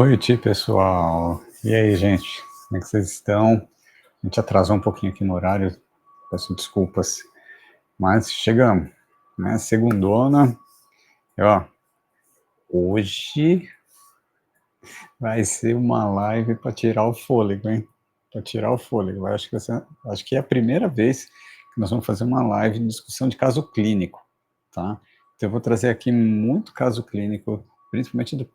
Noite, pessoal. E aí, gente? Como é que vocês estão? A gente atrasou um pouquinho aqui no horário, peço desculpas, mas chegamos, né? Segundona. E, ó, hoje vai ser uma live para tirar o fôlego, hein? Para tirar o fôlego. Acho que é a primeira vez que nós vamos fazer uma live de discussão de caso clínico, tá? Então eu vou trazer aqui muito caso clínico, principalmente do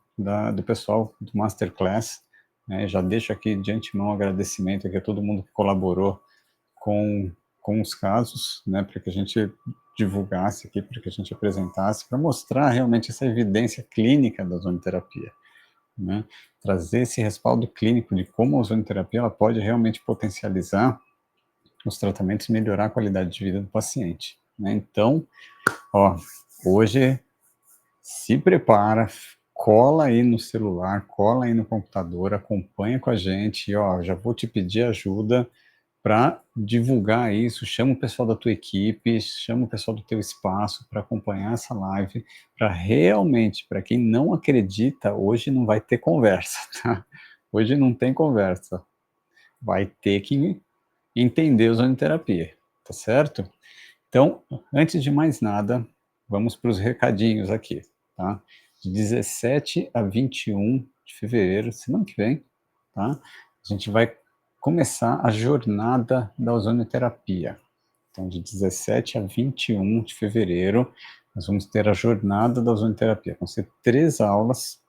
pessoal do Masterclass, né? Já deixo aqui de antemão um agradecimento aqui a todo mundo que colaborou com os casos, né? Para que a gente divulgasse aqui, para que a gente apresentasse, para mostrar realmente essa evidência clínica da ozonoterapia, né? Trazer esse respaldo clínico de como a ozonoterapia ela pode realmente potencializar os tratamentos e melhorar a qualidade de vida do paciente, né? Então, ó, hoje se prepara, cola aí no celular, cola aí no computador, acompanha com a gente, ó, já vou te pedir ajuda para divulgar isso, chama o pessoal da tua equipe, chama o pessoal do teu espaço para acompanhar essa live, para realmente, para quem não acredita, hoje não vai ter conversa, tá? Hoje não tem conversa, vai ter que entender ozonoterapia, tá certo? Então, antes de mais nada, vamos para os recadinhos aqui, tá? De 17 a 21 de fevereiro, semana que vem, tá? A gente vai começar a jornada da ozonoterapia. Então, de 17 a 21 de fevereiro, nós vamos ter a jornada da ozonoterapia. Vão ser 3 aulas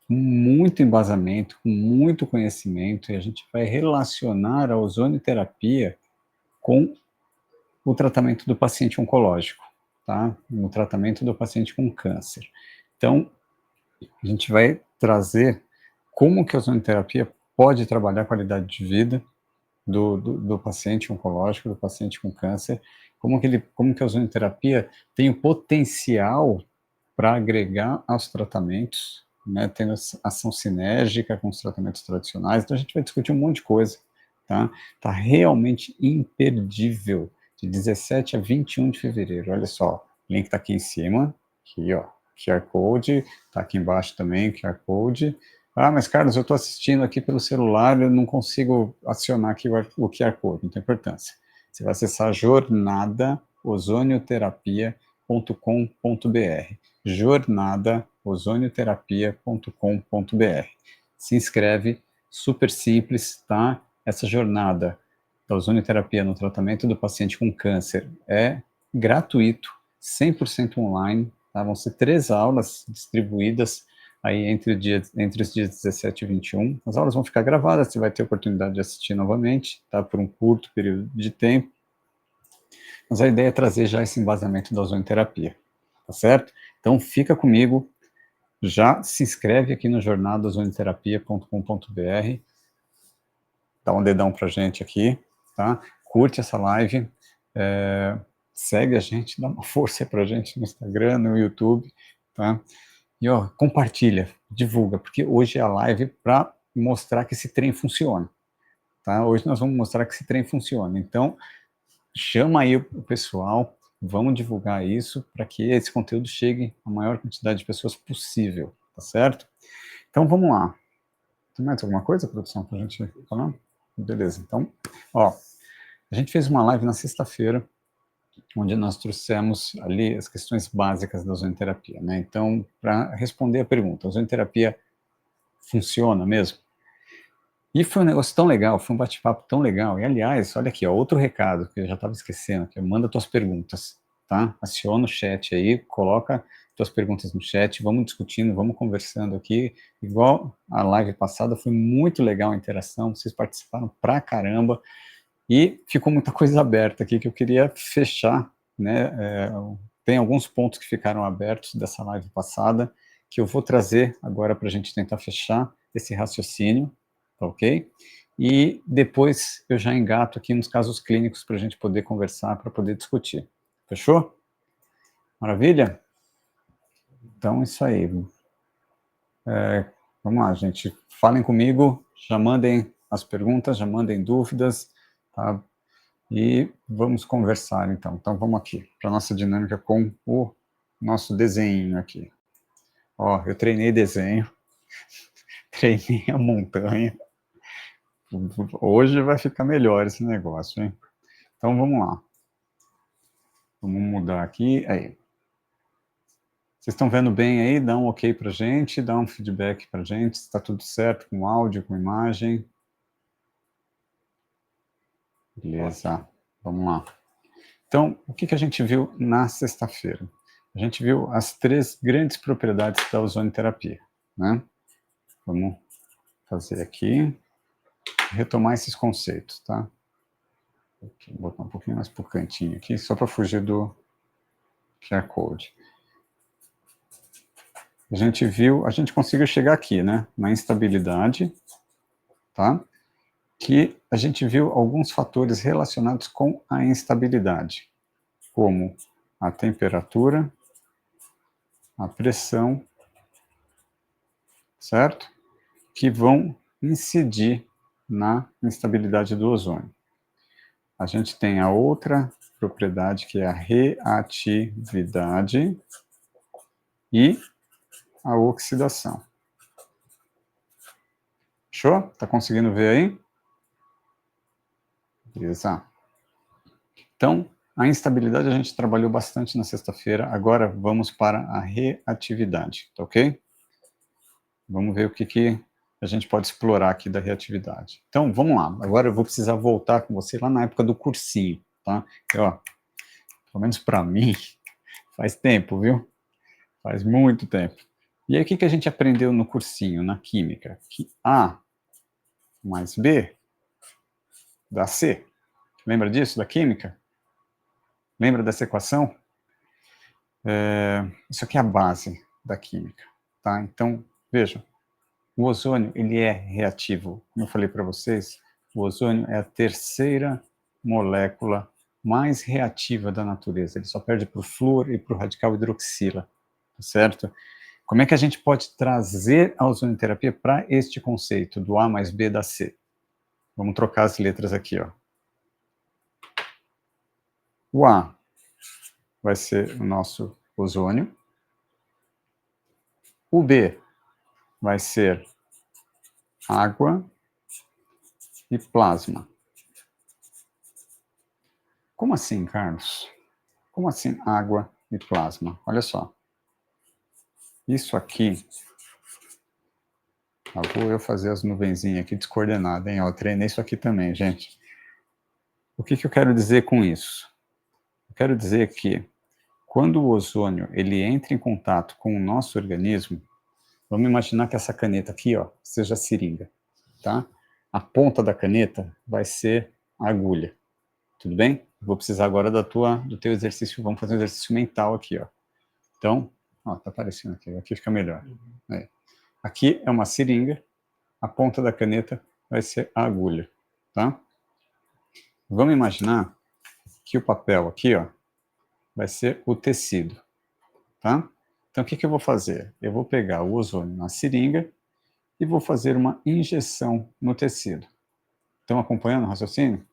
com muito embasamento, com muito conhecimento, e a gente vai relacionar a ozonoterapia com o tratamento do paciente oncológico, tá? No tratamento do paciente com câncer. Então, a gente vai trazer como que a ozonoterapia pode trabalhar a qualidade de vida do paciente oncológico, do paciente com câncer, como que a ozonoterapia tem o potencial para agregar aos tratamentos, né, tendo ação sinérgica com os tratamentos tradicionais. Então a gente vai discutir um monte de coisa, tá? Tá realmente imperdível, de 17 a 21 de fevereiro. Olha só, o link está aqui em cima, aqui ó, QR Code, tá aqui embaixo também, QR Code. Ah, mas Carlos, eu estou assistindo aqui pelo celular, eu não consigo acionar aqui o QR Code, não tem importância. Você vai acessar jornadaozonioterapia.com.br, jornadaozonioterapia.com.br. Se inscreve, super simples, tá? Essa jornada da ozonioterapia no tratamento do paciente com câncer é gratuito, 100% online, tá? Vão ser 3 aulas distribuídas aí entre os dias 17 e 21. As aulas vão ficar gravadas, você vai ter a oportunidade de assistir novamente, tá? Por um curto período de tempo. Mas a ideia é trazer já esse embasamento da ozonoterapia, tá certo? Então fica comigo, já se inscreve aqui no jornadaozonioterapia.com.br, dá um dedão pra gente aqui, tá? Curte essa live, segue a gente, dá uma força pra gente no Instagram, no YouTube, tá? E ó, compartilha, divulga, porque hoje é a live para mostrar que esse trem funciona, tá? Hoje nós vamos mostrar que esse trem funciona. Então, chama aí o pessoal, vamos divulgar isso para que esse conteúdo chegue à maior quantidade de pessoas possível, tá certo? Então, vamos lá. Tem mais alguma coisa, produção, para a gente falar? Beleza, então, ó, a gente fez uma live na sexta-feira, onde nós trouxemos ali as questões básicas da ozonoterapia, né? Então, para responder a pergunta, a ozonoterapia funciona mesmo? E foi um negócio tão legal, foi um bate-papo tão legal. E, aliás, olha aqui, ó, outro recado que eu já estava esquecendo, que manda tuas perguntas, tá? Aciona o chat aí, coloca tuas perguntas no chat, vamos discutindo, vamos conversando aqui. Igual a live passada, foi muito legal a interação, vocês participaram pra caramba. E ficou muita coisa aberta aqui que eu queria fechar, né? Tem alguns pontos que ficaram abertos dessa live passada, que eu vou trazer agora para a gente tentar fechar esse raciocínio, tá ok? E depois eu já engato aqui nos casos clínicos para a gente poder conversar, para poder discutir. Fechou? Maravilha? Então, isso aí. Vamos lá, gente. Falem comigo, já mandem as perguntas, já mandem dúvidas, tá? E vamos conversar, então. Então, vamos aqui, para a nossa dinâmica com o nosso desenho aqui. Ó, eu treinei desenho, Treinei a montanha. Hoje vai ficar melhor esse negócio, hein? Então vamos lá. Vamos mudar aqui. Aí. Vocês estão vendo bem aí? Dá um ok pra gente, dá um feedback pra gente, se está tudo certo com áudio, com imagem. Beleza, vamos lá. Então, o que a gente viu na sexta-feira? A gente viu as 3 grandes propriedades da ozonioterapia, né? Vamos fazer aqui, retomar esses conceitos, tá? Vou botar um pouquinho mais pro cantinho aqui, só para fugir do QR Code. A gente conseguiu chegar aqui, né? Na instabilidade, tá? Que a gente viu alguns fatores relacionados com a instabilidade, como a temperatura, a pressão, certo? Que vão incidir na instabilidade do ozônio. A gente tem a outra propriedade, que é a reatividade e a oxidação. Show? Tá conseguindo ver aí? Beleza. Então, a instabilidade a gente trabalhou bastante na sexta-feira, agora vamos para a reatividade, tá ok? Vamos ver o que a gente pode explorar aqui da reatividade. Então, vamos lá. Agora eu vou precisar voltar com você lá na época do cursinho, tá? E, ó, pelo menos para mim, faz tempo, viu? Faz muito tempo. E aí, o que a gente aprendeu no cursinho, na química? Que A mais B dá C. Lembra disso, da química? Lembra dessa equação? Isso aqui é a base da química, tá? Então, veja, o ozônio, ele é reativo. Como eu falei para vocês, o ozônio é a terceira molécula mais reativa da natureza. Ele só perde para o flúor e para o radical hidroxila, tá certo? Como é que a gente pode trazer a ozonioterapia para este conceito do A mais B dá C? Vamos trocar as letras aqui, ó. O A vai ser o nosso ozônio. O B vai ser água e plasma. Como assim, Carlos? Como assim água e plasma? Olha só. Isso aqui... vou eu fazer as nuvenzinhas aqui descoordenadas, hein? Eu treinei isso aqui também, gente. O que eu quero dizer com isso? Eu quero dizer que quando o ozônio ele entra em contato com o nosso organismo, vamos imaginar que essa caneta aqui, ó, seja a seringa, tá? A ponta da caneta vai ser a agulha, tudo bem? Vou precisar agora do teu exercício, vamos fazer um exercício mental aqui, ó. Então, ó, tá aparecendo aqui fica melhor. Aí. Aqui é uma seringa, a ponta da caneta vai ser a agulha, tá? Vamos imaginar que o papel aqui, ó, vai ser o tecido, tá? Então, o que eu vou fazer? Eu vou pegar o ozônio na seringa e vou fazer uma injeção no tecido. Estão acompanhando o raciocínio?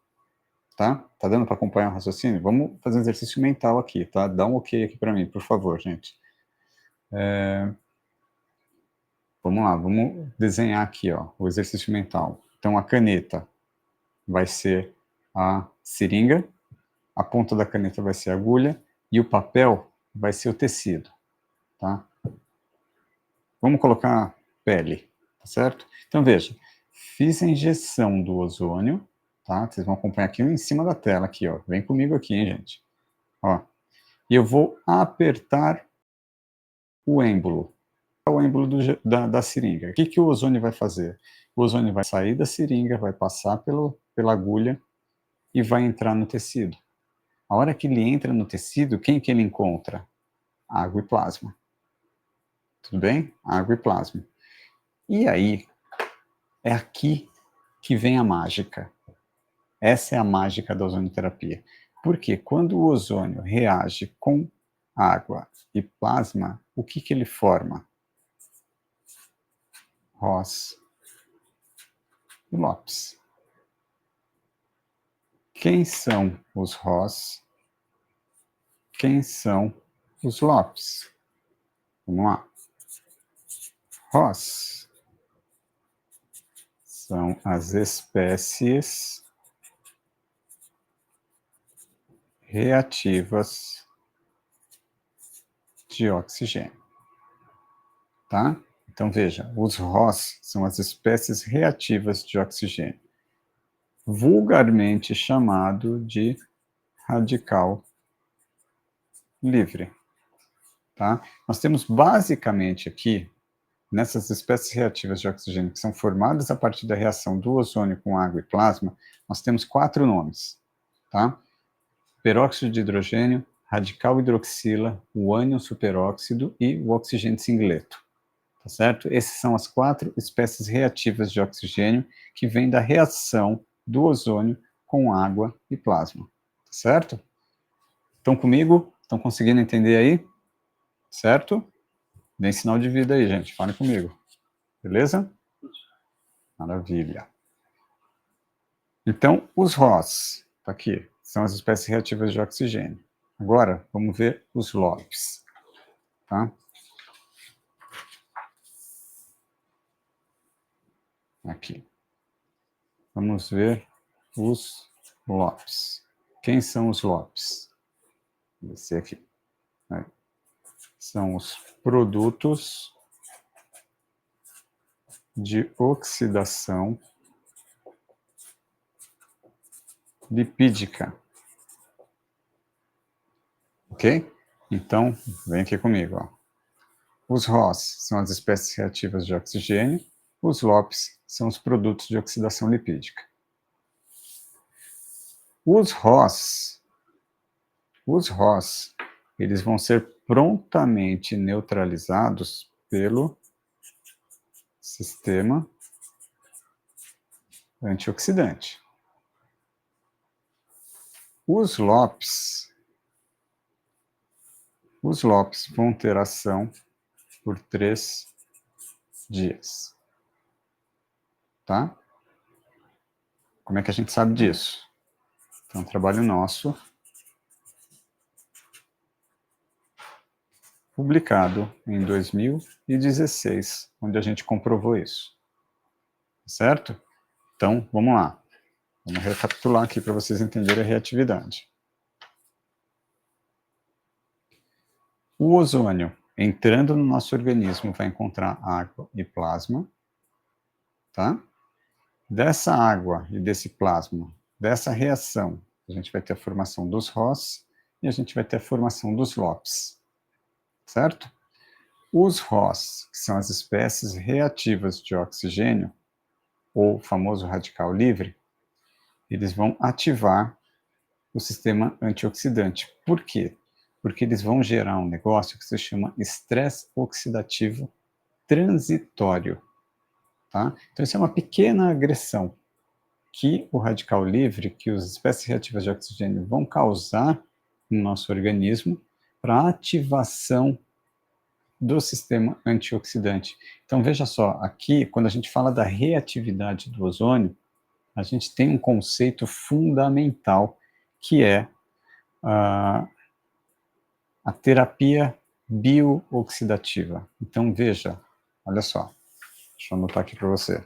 Tá? Tá dando para acompanhar o raciocínio? Vamos fazer um exercício mental aqui, tá? Dá um ok aqui para mim, por favor, gente. Vamos lá, vamos desenhar aqui, ó, o exercício mental. Então, a caneta vai ser a seringa, a ponta da caneta vai ser a agulha e o papel vai ser o tecido, tá? Vamos colocar pele, tá certo? Então, veja, fiz a injeção do ozônio, tá? Vocês vão acompanhar aqui em cima da tela, aqui, ó. Vem comigo aqui, hein, gente? Ó. E eu vou apertar o êmbolo, o êmbolo da seringa. O que o ozônio vai fazer? O ozônio vai sair da seringa, vai passar pela agulha e vai entrar no tecido. A hora que ele entra no tecido, quem que ele encontra? Água e plasma. Tudo bem? Água e plasma. E aí, é aqui que vem a mágica. Essa é a mágica da ozonioterapia. Porque quando o ozônio reage com água e plasma, o que ele forma? Ross e Lopes. Quem são os Ross? Quem são os Lopes? Vamos lá. Ross são as espécies reativas de oxigênio, tá? Então, veja, os ROS são as espécies reativas de oxigênio, vulgarmente chamado de radical livre, tá? Nós temos basicamente aqui, nessas espécies reativas de oxigênio que são formadas a partir da reação do ozônio com água e plasma, nós temos 4 nomes, tá? Peróxido de hidrogênio, radical hidroxila, o ânion superóxido e o oxigênio singleto. Tá certo? Essas são as 4 espécies reativas de oxigênio que vêm da reação do ozônio com água e plasma. Tá certo? Estão comigo? Estão conseguindo entender aí? Certo? Deem sinal de vida aí, gente. Falem comigo. Beleza? Maravilha. Então, os ROS, tá aqui, são as espécies reativas de oxigênio. Agora, vamos ver os LOPs. Tá? Aqui. Vamos ver os LOPs. Quem são os LOPs? Esse aqui. Né? São os produtos de oxidação lipídica. Ok? Então, vem aqui comigo. Ó. Os ROS são as espécies reativas de oxigênio, os LOPs são os produtos de oxidação lipídica. Os ROS, eles vão ser prontamente neutralizados pelo sistema antioxidante. Os LOPs vão ter ação por 3 dias. Tá? Como é que a gente sabe disso? Então, um trabalho nosso, publicado em 2016, onde a gente comprovou isso. Certo? Então, vamos lá. Vamos recapitular aqui para vocês entenderem a reatividade. O ozônio, entrando no nosso organismo, vai encontrar água e plasma. Tá? Dessa água e desse plasma, dessa reação, a gente vai ter a formação dos ROS e a gente vai ter a formação dos LOPs. Certo? Os ROS, que são as espécies reativas de oxigênio, ou famoso radical livre, eles vão ativar o sistema antioxidante. Por quê? Porque eles vão gerar um negócio que se chama estresse oxidativo transitório. Tá? Então, isso é uma pequena agressão que o radical livre, que as espécies reativas de oxigênio vão causar no nosso organismo para ativação do sistema antioxidante. Então, veja só, aqui, quando a gente fala da reatividade do ozônio, a gente tem um conceito fundamental, que é a terapia biooxidativa. Então, veja, olha só, deixa eu anotar aqui para você.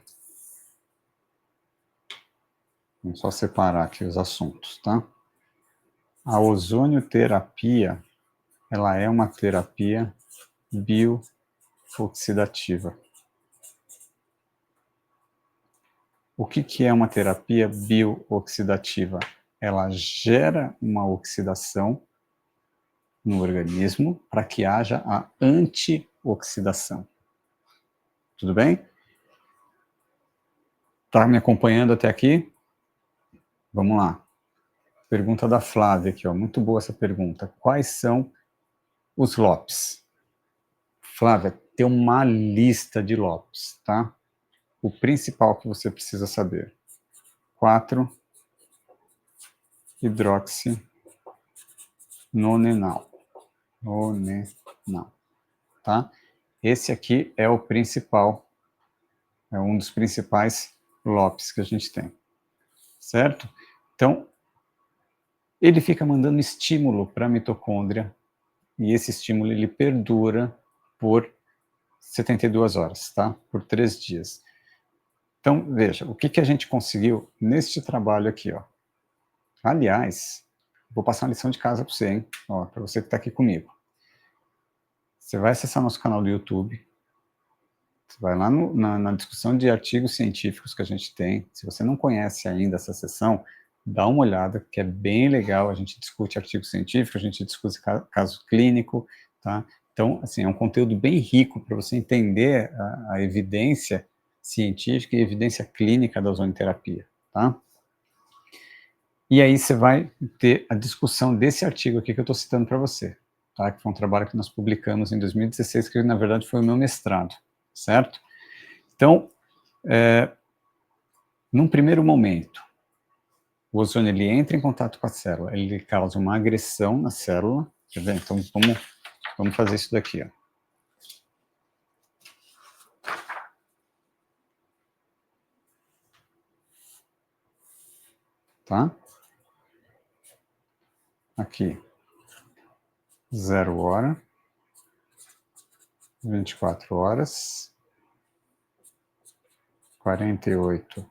Vamos só separar aqui os assuntos, tá? A ozonioterapia, ela é uma terapia biooxidativa. O que é uma terapia biooxidativa? Ela gera uma oxidação no organismo para que haja a antioxidação. Tudo bem? Está me acompanhando até aqui? Vamos lá. Pergunta da Flávia aqui, ó. Muito boa essa pergunta. Quais são os LOPs? Flávia, tem uma lista de LOPs, tá? O principal que você precisa saber. 4-hidroxinonenal. Nonenal. Tá? Esse aqui é o principal, é um dos principais LOPs que a gente tem. Certo? Então, ele fica mandando estímulo para a mitocôndria e esse estímulo ele perdura por 72 horas, tá? Por 3 dias. Então, veja, o que a gente conseguiu neste trabalho aqui, ó. Aliás, vou passar uma lição de casa para você, hein? Para você que está aqui comigo. Você vai acessar nosso canal do YouTube, você vai lá na discussão de artigos científicos que a gente tem. Se você não conhece ainda essa sessão, dá uma olhada, que é bem legal. A gente discute artigo científico, a gente discute caso clínico, tá? Então, assim, é um conteúdo bem rico para você entender a evidência científica e evidência clínica da ozonoterapia, tá? E aí você vai ter a discussão desse artigo aqui que eu estou citando para você, tá? Que foi um trabalho que nós publicamos em 2016, que na verdade foi o meu mestrado, certo? Então, num primeiro momento, o ozônio ele entra em contato com a célula, ele causa uma agressão na célula, quer ver? Então vamos fazer isso daqui, ó. Tá? Aqui, 0 hora, 24 horas, 48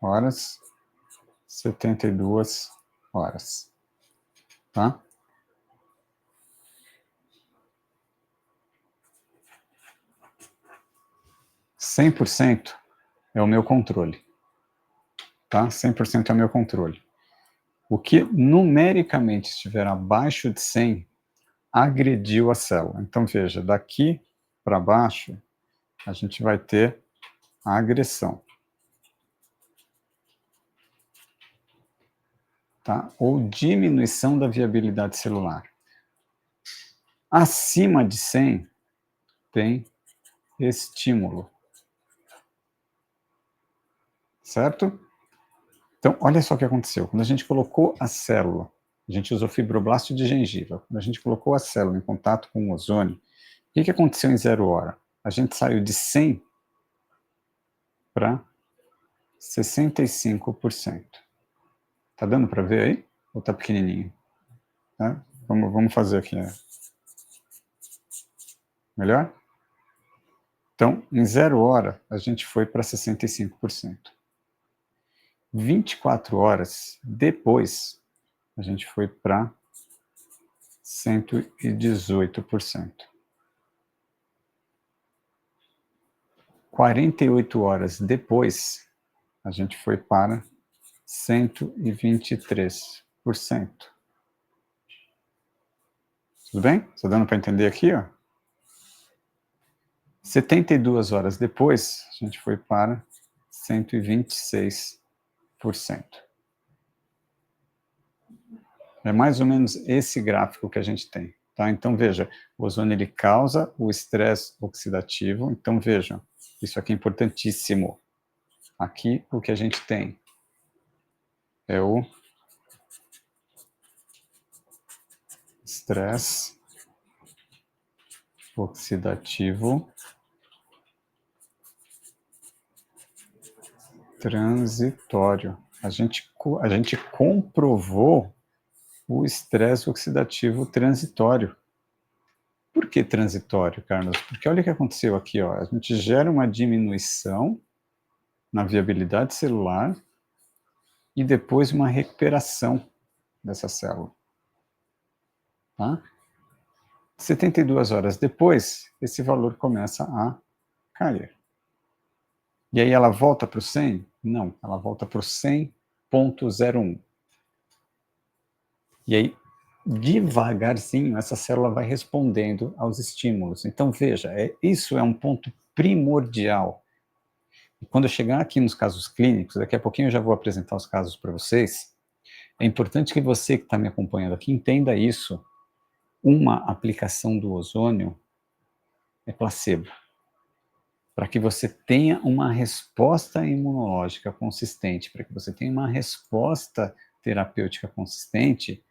horas, 72 horas, tá? Cem por cento é o meu controle, tá? 100% é o meu controle. O que numericamente estiver abaixo de 100 agrediu a célula. Então, veja, daqui para baixo, a gente vai ter a agressão. Tá? Ou diminuição da viabilidade celular. Acima de 100, tem estímulo. Certo? Então, olha só o que aconteceu. Quando a gente colocou a célula, a gente usou fibroblasto de gengiva, quando a gente colocou a célula em contato com o ozônio, o que aconteceu em 0 hora? A gente saiu de 100 para 65%. Tá dando para ver aí? Ou tá pequenininho? Tá? Vamos fazer aqui. Melhor? Então, em 0 hora, a gente foi para 65%. 24 horas depois, a gente foi para 118%. 48 horas depois, a gente foi para 123%. Tudo bem? Está dando para entender aqui, ó? 72 horas depois, a gente foi para 126%. É mais ou menos esse gráfico que a gente tem. Tá? Então, veja, o ozônio ele causa o estresse oxidativo. Então, veja, isso aqui é importantíssimo. Aqui, o que a gente tem é o estresse oxidativo transitório. A gente comprovou o estresse oxidativo transitório. Por que transitório, Carlos? Porque olha o que aconteceu aqui, ó. A gente gera uma diminuição na viabilidade celular e depois uma recuperação dessa célula. Tá? 72 horas depois, esse valor começa a cair. E aí ela volta para o 100? Não, ela volta para o 100,01. E aí, devagarzinho, essa célula vai respondendo aos estímulos. Então, veja, isso é um ponto primordial. E quando eu chegar aqui nos casos clínicos, daqui a pouquinho eu já vou apresentar os casos para vocês, é importante que você que está me acompanhando aqui entenda isso. Uma aplicação do ozônio é placebo. Para que você tenha uma resposta imunológica consistente, para que você tenha uma resposta terapêutica consistente,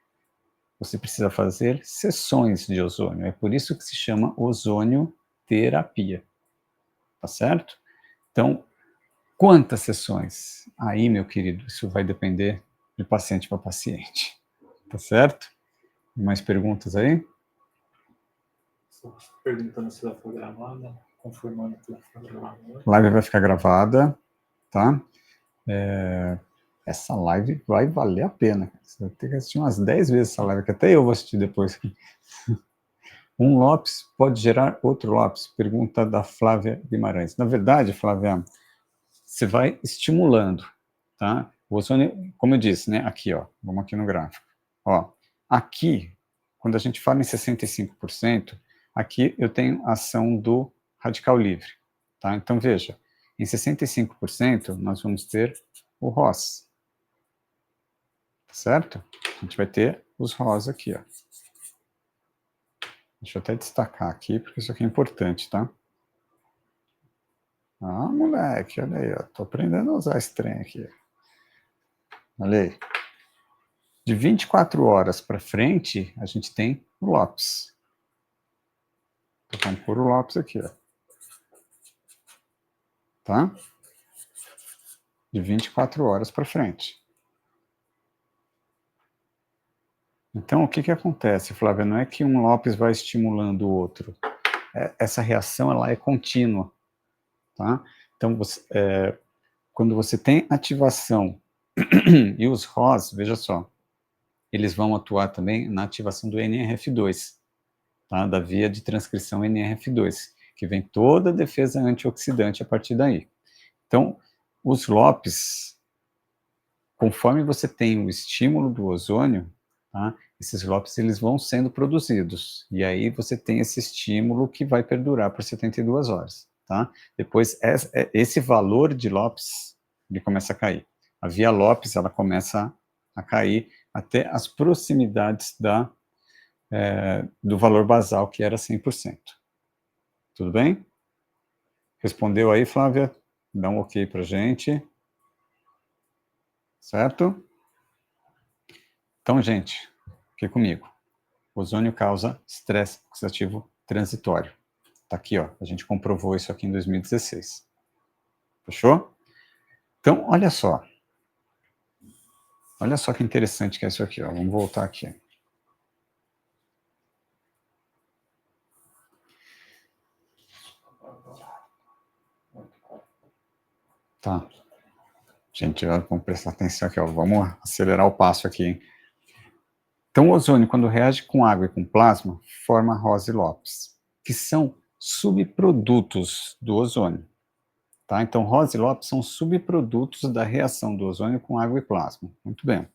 você precisa fazer sessões de ozônio. É por isso que se chama ozonioterapia. Tá certo? Então, quantas sessões? Aí, meu querido, isso vai depender de paciente para paciente. Tá certo? Mais perguntas aí? Só perguntando se ela foi gravada, confirmando que ela foi gravada. A live vai ficar gravada, tá? Essa live vai valer a pena. Você vai ter que assistir umas 10 vezes essa live, que até eu vou assistir depois. Um Lopes pode gerar outro Lopes? Pergunta da Flávia Guimarães. Na verdade, Flávia, você vai estimulando, tá? O ozônio, como eu disse, né? Aqui, ó. Vamos aqui no gráfico. Ó, aqui, quando a gente fala em 65%, aqui eu tenho a ação do radical livre, tá? Então, veja, em 65% nós vamos ter o ROS, certo? A gente vai ter os ROS aqui, ó. Deixa eu até destacar aqui, porque isso aqui é importante, tá? Ah, moleque, olha aí, ó. Tô aprendendo a usar esse trem aqui. Olha aí. De 24 horas para frente, a gente tem o Lopes. Então, vamos pôr o Lopes aqui, ó. Tá? De 24 horas para frente. Então, o que que acontece, Flávia? Não é que um Lopes vai estimulando o outro. Essa reação, ela é contínua, tá? Então, quando você tem ativação e os ROS, veja só, eles vão atuar também na ativação do NRF2, tá? Da via de transcrição NRF2, que vem toda a defesa antioxidante a partir daí. Então, os LOPs, conforme você tem o estímulo do ozônio, tá? Esses LOPs eles vão sendo produzidos, e aí você tem esse estímulo que vai perdurar por 72 horas. Tá? Depois, esse valor de LOPs, ele começa a cair. A via LOPs, ela começa a cair até as proximidades do valor basal, que era 100%. Tudo bem? Respondeu aí, Flávia? Dá um ok pra gente. Certo? Então, gente, fique comigo. O ozônio causa estresse oxidativo transitório. Tá aqui, ó. A gente comprovou isso aqui em 2016. Fechou? Então, olha só. Olha só que interessante que é isso aqui, ó. Vamos voltar aqui. Tá. Gente, vamos prestar atenção aqui, ó. Vamos acelerar o passo aqui, hein? Então, o ozônio, quando reage com água e com plasma, forma ROS e LOPs, que são subprodutos do ozônio. Tá? Então, ROS e LOPs são subprodutos da reação do ozônio com água e plasma. Muito bem.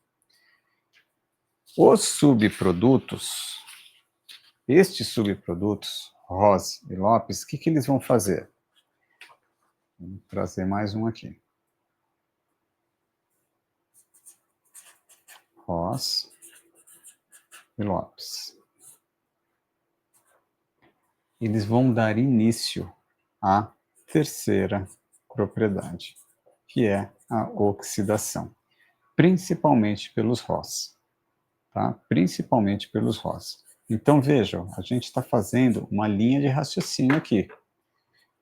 Os subprodutos, estes subprodutos, ROS e LOPs, o que eles vão fazer? Vamos trazer mais um aqui. ROS e LOPs. Eles vão dar início à terceira propriedade, que é a oxidação, principalmente pelos ROS, tá? Principalmente pelos ROS. Então, vejam, a gente está fazendo uma linha de raciocínio aqui.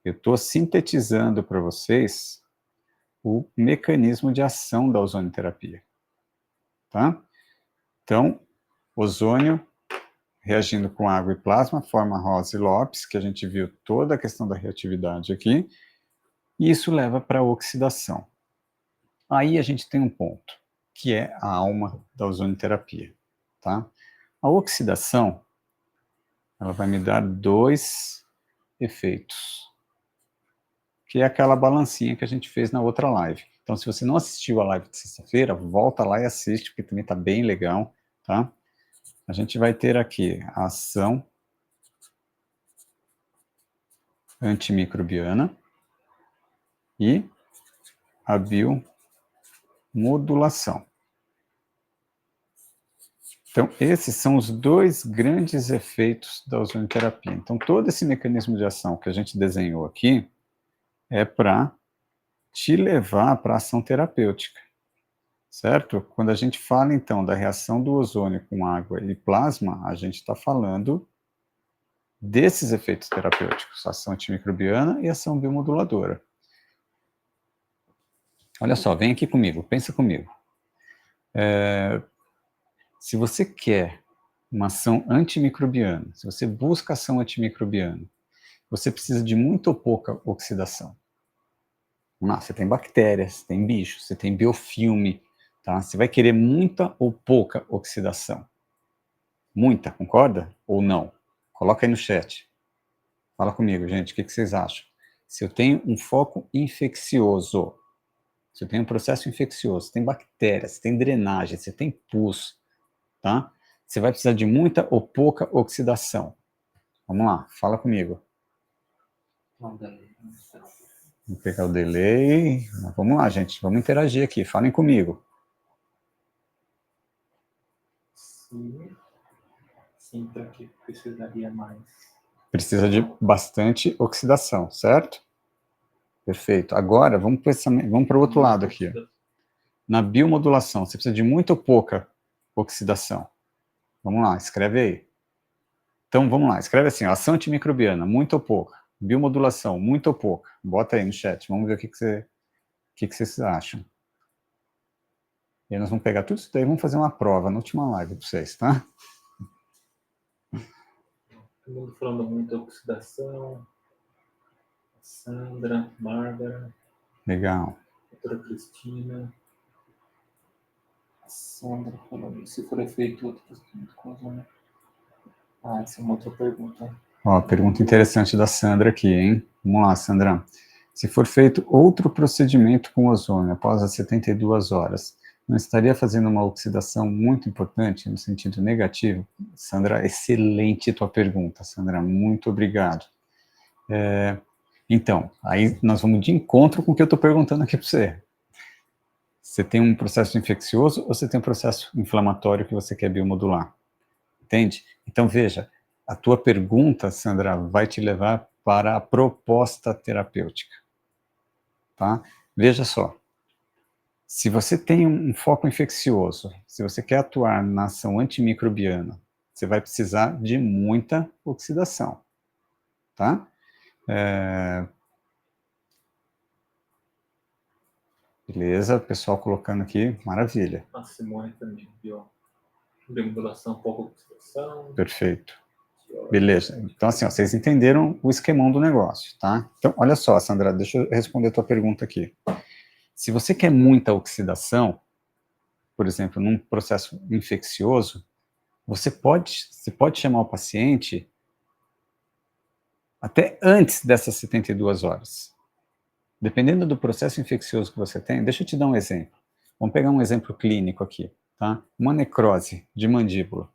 Eu estou sintetizando para vocês o mecanismo de ação da ozonioterapia, tá? Então, ozônio reagindo com água e plasma forma ROS e LOPs, que a gente viu toda a questão da reatividade aqui, e isso leva para a oxidação. Aí a gente tem um ponto, que é a alma da ozonioterapia, tá? A oxidação, ela vai me dar dois efeitos, que é aquela balancinha que a gente fez na outra live. Então, se você não assistiu a live de sexta-feira, volta lá e assiste, porque também está bem legal, tá? A gente vai ter aqui a ação antimicrobiana e a biomodulação. Então, esses são os dois grandes efeitos da ozonioterapia. Então, todo esse mecanismo de ação que a gente desenhou aqui é para te levar para a ação terapêutica, certo? Quando a gente fala, então, da reação do ozônio com água e plasma, a gente está falando desses efeitos terapêuticos, ação antimicrobiana e ação biomoduladora. Olha só, vem aqui comigo, pensa comigo. Se você quer uma ação antimicrobiana, se você busca ação antimicrobiana, você precisa de muito ou pouca oxidação. Vamos lá, você tem bactérias, você tem bichos, você tem biofilme, tá? Você vai querer muita ou pouca oxidação? Muita, concorda? Ou não? Coloca aí no chat. Fala comigo, gente, o que vocês acham? Se eu tenho um foco infeccioso, se eu tenho um processo infeccioso, você tem bactérias, você tem drenagem, você tem pus, tá? Você vai precisar de muita ou pouca oxidação. Vamos lá, fala comigo. Vou pegar o delay. Vamos lá, gente, vamos interagir aqui. Falem comigo. Sim. Sim, para que precisaria mais? Precisa de bastante oxidação, certo? Perfeito. Agora, vamos para o outro lado aqui. Na biomodulação, você precisa de muita ou pouca oxidação? Vamos lá, escreve aí. Então, vamos lá, escreve assim, ó, ação antimicrobiana, muito ou pouca. Biomodulação, muito ou pouca. Bota aí no chat, vamos ver o que vocês acham. E aí nós vamos pegar tudo isso daí e vamos fazer uma prova na última live para vocês, tá? Todo mundo falando muita oxidação. Sandra, Bárbara. Legal. Doutora Cristina. Sandra falando, se for efeito outro procedimento com ozônio. Ah, essa é uma outra pergunta. Ó, pergunta interessante da Sandra aqui, hein? Vamos lá, Sandra. Se for feito outro procedimento com ozônio após as 72 horas, não estaria fazendo uma oxidação muito importante no sentido negativo? Sandra, excelente tua pergunta, Sandra, muito obrigado. Então, aí nós vamos de encontro com o que eu estou perguntando aqui para você. Você tem um processo infeccioso ou você tem um processo inflamatório que você quer biomodular? Entende? Então, veja, a tua pergunta, Sandra, vai te levar para a proposta terapêutica. Tá? Veja só. Se você tem um foco infeccioso, se você quer atuar na ação antimicrobiana, você vai precisar de muita oxidação. Tá? Beleza, pessoal colocando aqui, maravilha. A Simone também, viu? Biomodulação, pouca oxidação. Perfeito. Beleza. Então, assim, ó, vocês entenderam o esquemão do negócio, tá? Então, olha só, Sandra, deixa eu responder a tua pergunta aqui. Se você quer muita oxidação, por exemplo, num processo infeccioso, você pode chamar o paciente até antes dessas 72 horas. Dependendo do processo infeccioso que você tem, deixa eu te dar um exemplo. Vamos pegar um exemplo clínico aqui, tá? Uma necrose de mandíbula.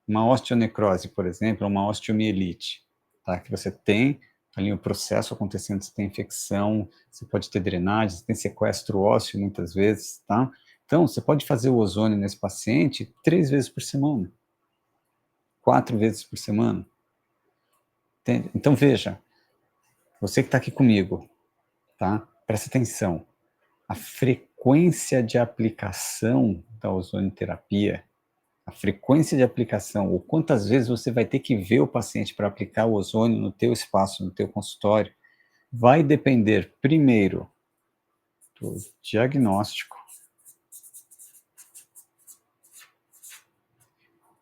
Uma osteonecrose, por exemplo, uma osteomielite, tá? Que você tem ali o processo acontecendo, você tem infecção, você pode ter drenagem, você tem sequestro ósseo muitas vezes, tá? Então, você pode fazer o ozônio nesse paciente 3 vezes por semana, 4 vezes por semana. Entende? Então, veja, você que está aqui comigo, tá? Presta atenção. A frequência de aplicação da ozonioterapia, a frequência de aplicação, ou quantas vezes você vai ter que ver o paciente para aplicar o ozônio no teu espaço, no teu consultório, vai depender, primeiro, do diagnóstico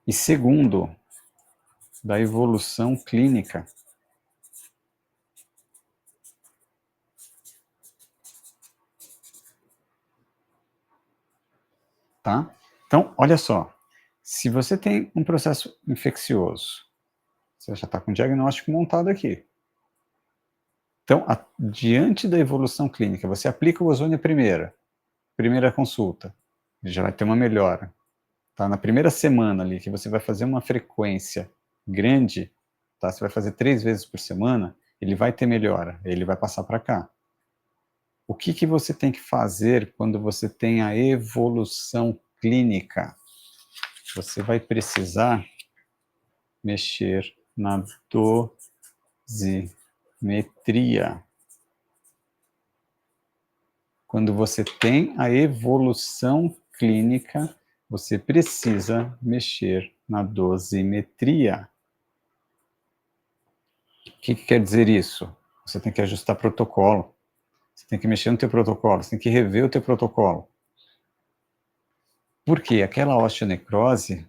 e, segundo, da evolução clínica. Tá? Então, olha só, se você tem um processo infeccioso, você já está com o diagnóstico montado aqui. Então, diante da evolução clínica, você aplica o ozônio primeira consulta, já vai ter uma melhora. Tá? Na primeira semana ali, que você vai fazer uma frequência grande, tá? Você vai fazer 3 vezes por semana, ele vai ter melhora, ele vai passar para cá. O que você tem que fazer quando você tem a evolução clínica? Você vai precisar mexer na dosimetria. Quando você tem a evolução clínica, você precisa mexer na dosimetria. O que quer dizer isso? Você tem que ajustar protocolo. Você tem que mexer no teu protocolo, você tem que rever o teu protocolo. Porque aquela osteonecrose,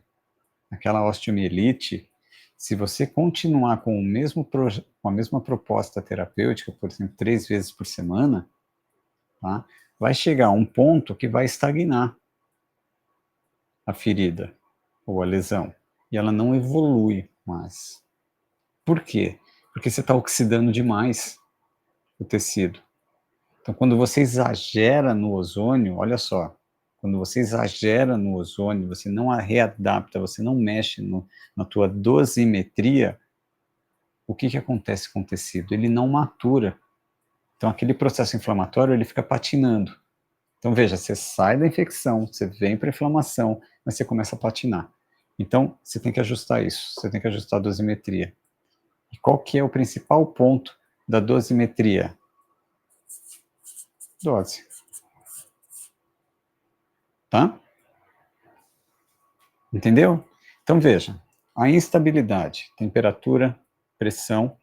aquela osteomielite, se você continuar com a mesma proposta terapêutica, por exemplo, 3 vezes por semana, tá? Vai chegar a um ponto que vai estagnar a ferida ou a lesão, e ela não evolui mais. Por quê? Porque você está oxidando demais o tecido. Então, quando você exagera no ozônio, olha só, quando você exagera no ozônio, você não a readapta, você não mexe na tua dosimetria, o que acontece com o tecido? Ele não matura. Então, aquele processo inflamatório, ele fica patinando. Então, veja, você sai da infecção, você vem para a inflamação, mas você começa a patinar. Então, você tem que ajustar isso, você tem que ajustar a dosimetria. E qual que é o principal ponto da dosimetria? Dose. Tá? Entendeu? Então, veja, a instabilidade, temperatura, pressão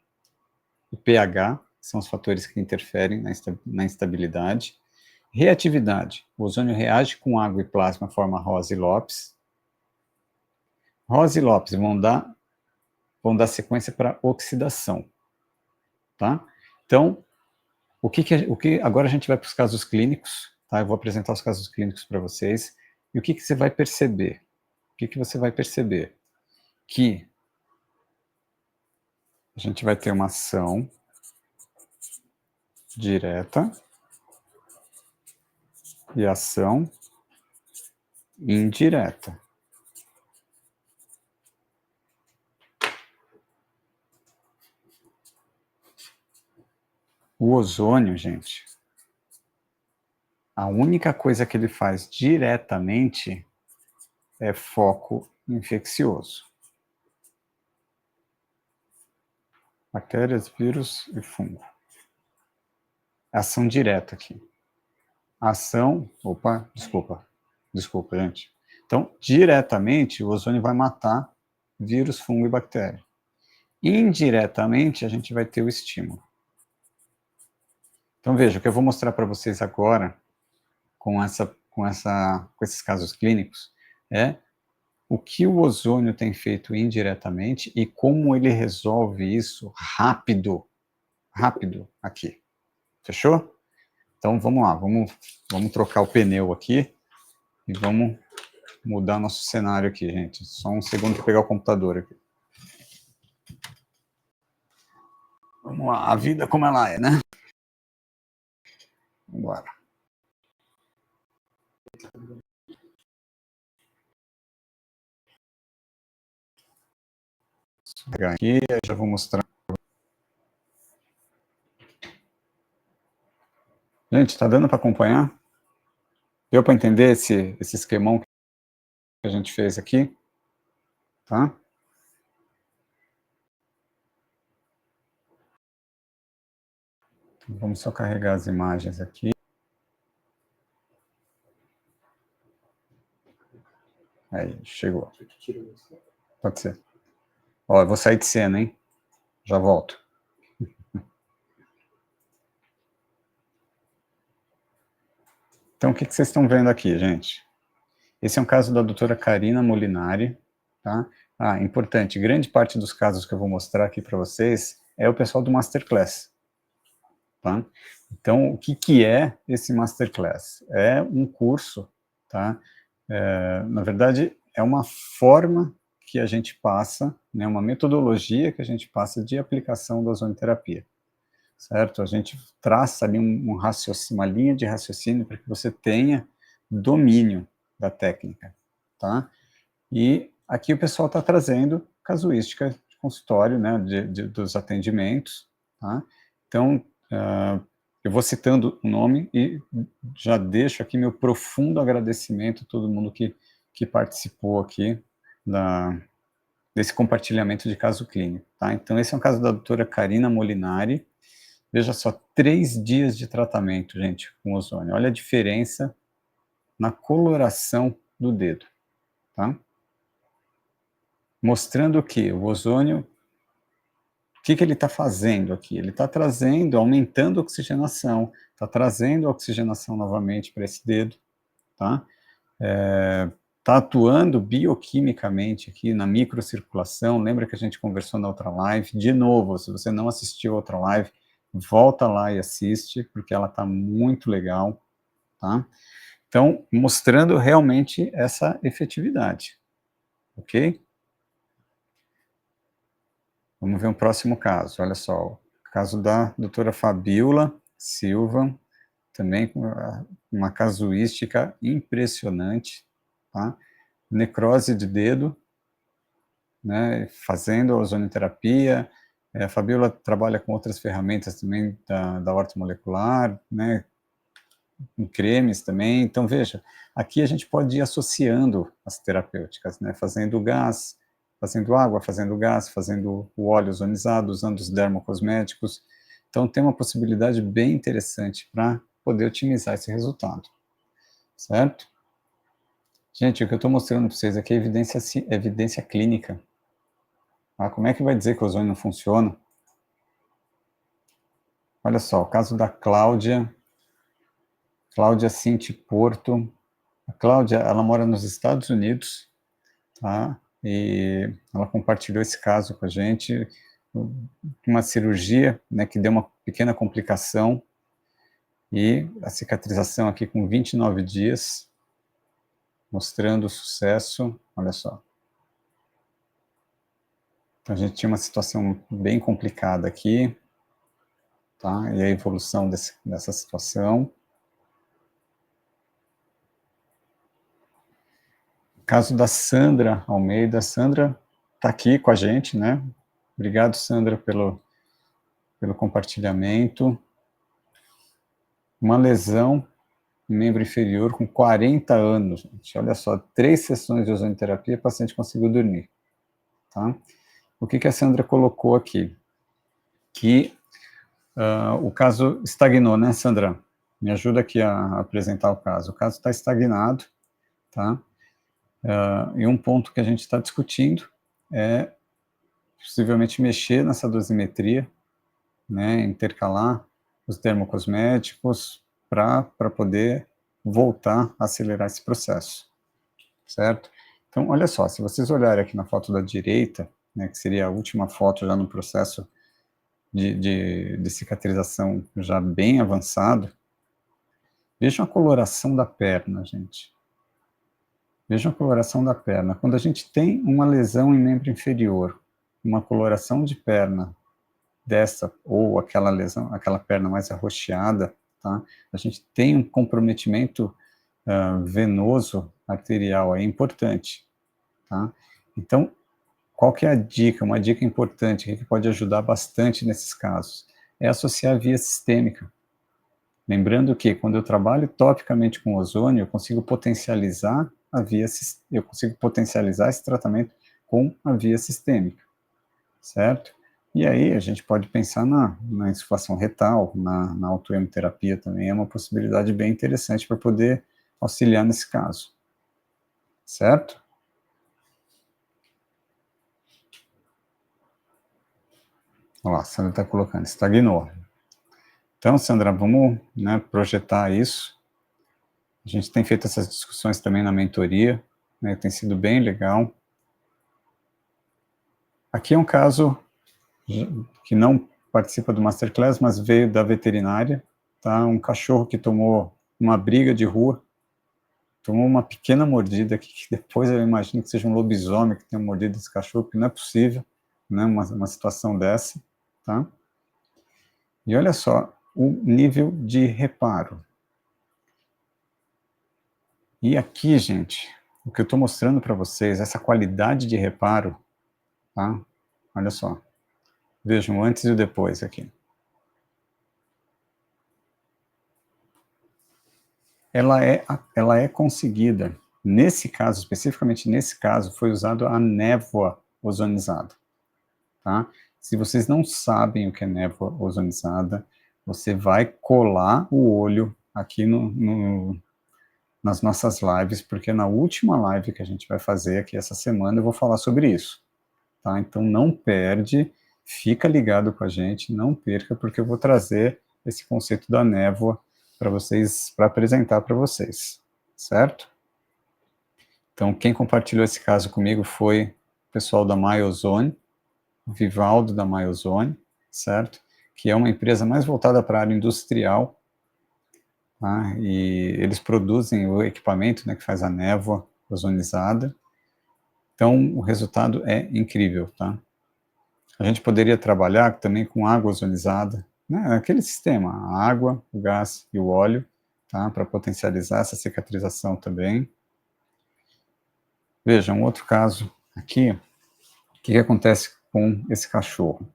e pH são os fatores que interferem na instabilidade. Reatividade, o ozônio reage com água e plasma, forma Rose e Lopes. Rose e Lopes vão dar sequência para oxidação, tá? Então, agora a gente vai para os casos clínicos, tá? Eu vou apresentar os casos clínicos para vocês. E o que você vai perceber? O que você vai perceber? Que a gente vai ter uma ação direta e ação indireta. O ozônio, gente, a única coisa que ele faz diretamente é foco infeccioso. Bactérias, vírus e fungo. Ação direta aqui. Ação... Opa, desculpa, gente. Então, diretamente, o ozônio vai matar vírus, fungo e bactéria. Indiretamente, a gente vai ter o estímulo. Então, veja, o que eu vou mostrar para vocês agora, com esses casos clínicos, é o que o ozônio tem feito indiretamente e como ele resolve isso rápido aqui. Fechou? Então, vamos lá, vamos trocar o pneu aqui e vamos mudar nosso cenário aqui, gente. Só um segundo para pegar o computador aqui. Vamos lá, a vida como ela é, né? Vamos embora. Vou pegar aqui, eu já vou mostrar. Gente, está dando para acompanhar? Deu para entender esse esquemão que a gente fez aqui? Tá? Então, vamos só carregar as imagens aqui. Aí, chegou. Pode ser. Ó, eu vou sair de cena, hein? Já volto. Então, o que vocês estão vendo aqui, gente? Esse é um caso da doutora Karina Molinari, tá? Ah, importante, grande parte dos casos que eu vou mostrar aqui para vocês é o pessoal do Masterclass, tá? Então, o que é esse Masterclass? É um curso, tá? Na verdade, é uma forma que a gente passa, né, uma metodologia que a gente passa de aplicação da ozonoterapia, certo? A gente traça ali uma linha de raciocínio para que você tenha domínio da técnica, tá? E aqui o pessoal está trazendo casuística de consultório, né, dos atendimentos, tá? Então, eu vou citando o nome e já deixo aqui meu profundo agradecimento a todo mundo que participou aqui desse compartilhamento de caso clínico, tá? Então, esse é um caso da doutora Karina Molinari. Veja só, 3 dias de tratamento, gente, com ozônio. Olha a diferença na coloração do dedo, tá? Mostrando que o ozônio, o que ele está fazendo aqui? Ele está trazendo, aumentando a oxigenação, está trazendo a oxigenação novamente para esse dedo, tá? Está atuando bioquimicamente aqui na microcirculação. Lembra que a gente conversou na outra live? De novo, se você não assistiu a outra live, volta lá e assiste, porque ela está muito legal, tá? Então, mostrando realmente essa efetividade, ok? Vamos ver um próximo caso, olha só, o caso da doutora Fabiola Silva, também com uma casuística impressionante, tá? Necrose de dedo, né, fazendo a ozonioterapia. A Fabiola trabalha com outras ferramentas também da ortomolecular, né, em cremes também. Então, veja, aqui a gente pode ir associando as terapêuticas, né, fazendo gás, fazendo água, fazendo gás, fazendo o óleo ozonizado, usando os dermocosméticos. Então, tem uma possibilidade bem interessante para poder otimizar esse resultado, certo? Gente, o que eu estou mostrando para vocês aqui é evidência clínica. Ah, como é que vai dizer que o ozônio não funciona? Olha só, o caso da Cláudia Cinti Porto. A Cláudia, ela mora nos Estados Unidos, tá? E ela compartilhou esse caso com a gente, uma cirurgia, né, que deu uma pequena complicação, e a cicatrização aqui com 29 dias, mostrando o sucesso, olha só. Então, a gente tinha uma situação bem complicada aqui, tá? E a evolução dessa situação. Caso da Sandra Almeida. Sandra está aqui com a gente, né? Obrigado, Sandra, pelo compartilhamento. Uma lesão no membro inferior com 40 anos, gente. Olha só, 3 sessões de ozonioterapia, o paciente conseguiu dormir, tá? O que a Sandra colocou aqui? Que o caso estagnou, né, Sandra? Me ajuda aqui a apresentar o caso. O caso está estagnado, tá? E um ponto que a gente está discutindo é possivelmente mexer nessa dosimetria, né, intercalar os dermocosméticos para poder voltar a acelerar esse processo, certo? Então, olha só, se vocês olharem aqui na foto da direita, né, que seria a última foto já no processo de cicatrização já bem avançado, vejam a coloração da perna, gente. Vejam a coloração da perna. Quando a gente tem uma lesão em membro inferior, uma coloração de perna dessa, ou aquela lesão, aquela perna mais arroxeada, tá? A gente tem um comprometimento venoso arterial aí importante, tá? Então, qual que é a dica? Uma dica importante que pode ajudar bastante nesses casos é associar a via sistêmica. Lembrando que quando eu trabalho topicamente com ozônio, eu consigo potencializar esse tratamento com a via sistêmica, certo? E aí a gente pode pensar na insuflação retal, na autoemoterapia também, é uma possibilidade bem interessante para poder auxiliar nesse caso, certo? Olha lá, a Sandra está colocando, estagnou. Então, Sandra, vamos, né, projetar isso. A gente tem feito essas discussões também na mentoria, né, tem sido bem legal. Aqui é um caso que não participa do Masterclass, mas veio da veterinária, tá? Um cachorro que tomou uma briga de rua, tomou uma pequena mordida, que depois eu imagino que seja um lobisomem que tenha mordido esse cachorro, porque não é possível, né, uma situação dessa, tá? E olha só o nível de reparo. E aqui, gente, o que eu estou mostrando para vocês, essa qualidade de reparo, tá? Olha só. Vejam o antes e o depois aqui. Ela é conseguida. Nesse caso, especificamente nesse caso, foi usado a névoa ozonizada, tá? Se vocês não sabem o que é névoa ozonizada, você vai colar o olho aqui nas nossas lives, porque na última live que a gente vai fazer aqui essa semana eu vou falar sobre isso, tá? Então não perde, fica ligado com a gente, não perca, porque eu vou trazer esse conceito da névoa para vocês, para apresentar para vocês, certo? Então quem compartilhou esse caso comigo foi o pessoal da MyOzone, o Vivaldo da MyOzone, certo? que é uma empresa mais voltada para a área industrial, tá? E eles produzem o equipamento, né, que faz a névoa ozonizada. Então, o resultado é incrível, tá? A gente poderia trabalhar também com água ozonizada, né? Aquele sistema, a água, o gás e o óleo, tá? Para potencializar essa cicatrização também. Veja, um outro caso aqui, o que acontece com esse cachorro?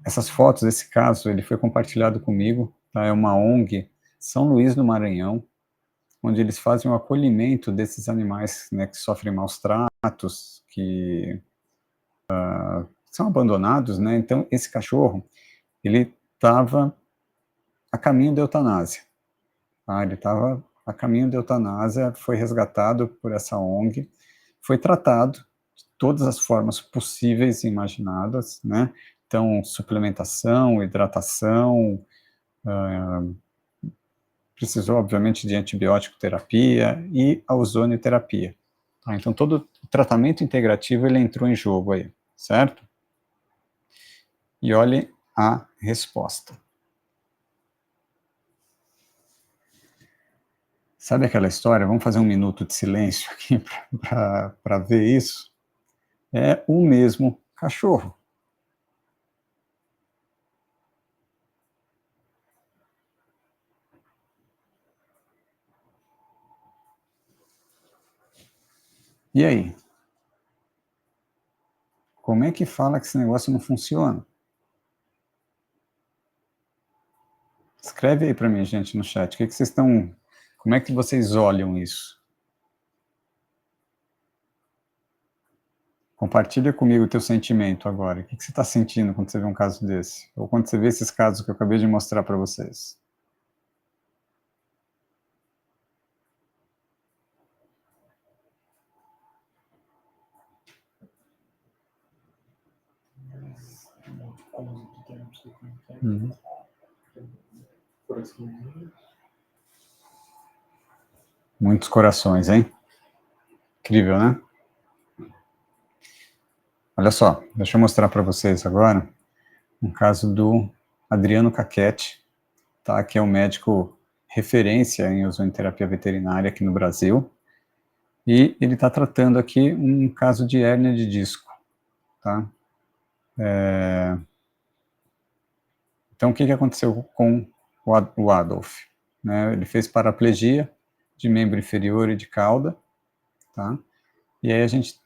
Essas fotos, esse caso, ele foi compartilhado comigo, tá? É uma ONG, São Luís do Maranhão, onde eles fazem o acolhimento desses animais, né, que sofrem maus tratos, que são abandonados, né? Então, esse cachorro, ele estava a caminho da eutanásia, tá? Ele estava a caminho da eutanásia, foi resgatado por essa ONG, foi tratado de todas as formas possíveis e imaginadas, né? Então, suplementação, hidratação, precisou, obviamente, de antibiótico terapia e a ozonioterapia. Tá? Então, todo o tratamento integrativo, ele entrou em jogo aí, certo? E olhe a resposta. Sabe aquela história? Vamos fazer um minuto de silêncio aqui para ver isso? É o mesmo cachorro. E aí? Como é que fala que esse negócio não funciona? Escreve aí para mim, gente, no chat. O que vocês estão... Como é que vocês olham isso? Compartilha comigo o teu sentimento agora. O que você está sentindo quando você vê um caso desse? Ou quando você vê esses casos que eu acabei de mostrar para vocês? Uhum. Muitos corações, hein? Incrível, né? Olha só, deixa eu mostrar para vocês agora um caso do Adriano Caquete, tá? Que é um médico referência em ozonoterapia veterinária aqui no Brasil. E ele está tratando aqui um caso de hérnia de disco, tá? Então, o que aconteceu com o Adolf? Né? Ele fez paraplegia de membro inferior e de cauda, tá? E aí a gente,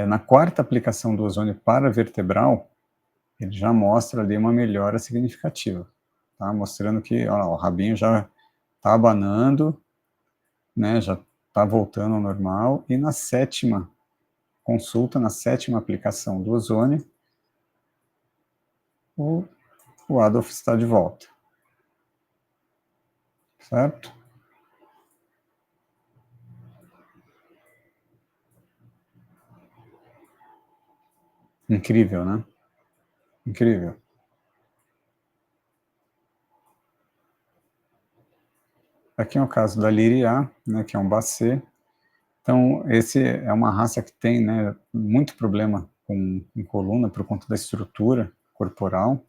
na quarta aplicação do ozônio paravertebral, ele já mostra ali uma melhora significativa, tá? Mostrando que ó, o rabinho já está abanando, né? Já está voltando ao normal, e na sétima consulta, na sétima aplicação do ozônio, o Adolf está de volta, certo? Incrível, né? Incrível. Aqui é o caso da Liriá, né, que é um Basset. Então, esse é uma raça que tem, né, muito problema com coluna por conta da estrutura corporal.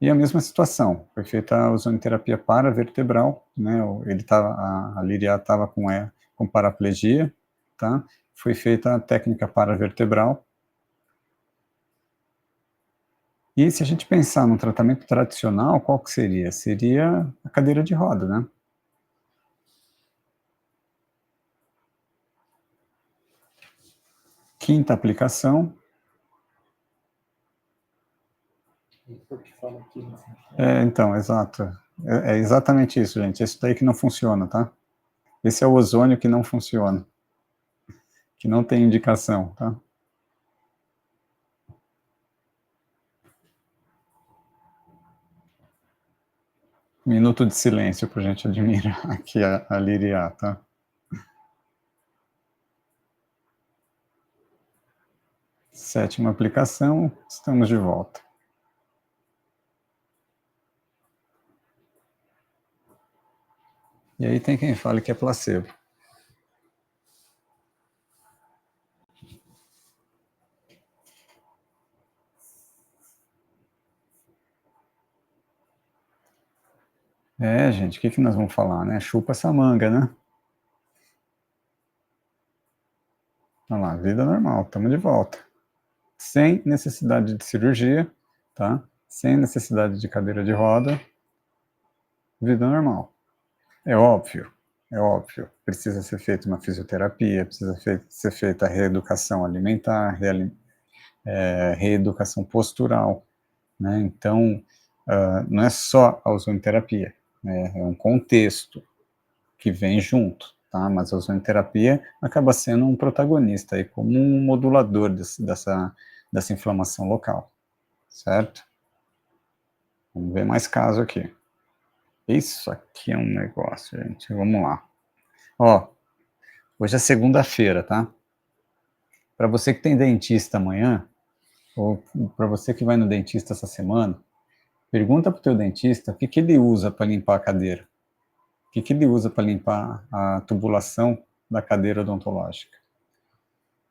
E a mesma situação, foi feita a ozonoterapia paravertebral, né, a Liriá estava com paraplegia, tá? Foi feita a técnica paravertebral. E se a gente pensar num tratamento tradicional, qual que seria? Seria a cadeira de roda, né? Quinta aplicação. Então, exato. É exatamente isso, gente. Isso daí que não funciona, tá? Esse é o ozônio que não funciona, que não tem indicação, tá? Minuto de silêncio para a gente admirar aqui a Liriá, tá? Sétima aplicação, estamos de volta. E aí tem quem fale que é placebo. Gente, o que nós vamos falar, né? Chupa essa manga, né? Olha lá, vida normal, estamos de volta. Sem necessidade de cirurgia, tá? Sem necessidade de cadeira de roda, vida normal. É óbvio, precisa ser feita uma fisioterapia, precisa ser feita a reeducação alimentar, reeducação postural, né? Então, não é só a ozonoterapia, né? É um contexto que vem junto, tá? Mas a ozonoterapia acaba sendo um protagonista aí, como um modulador dessa inflamação local, certo? Vamos ver mais caso aqui. Isso aqui é um negócio, gente. Vamos lá. Ó, hoje é segunda-feira, tá? Para você que tem dentista amanhã, ou para você que vai no dentista essa semana, pergunta para o teu dentista o que ele usa para limpar a cadeira. O que ele usa para limpar a tubulação da cadeira odontológica.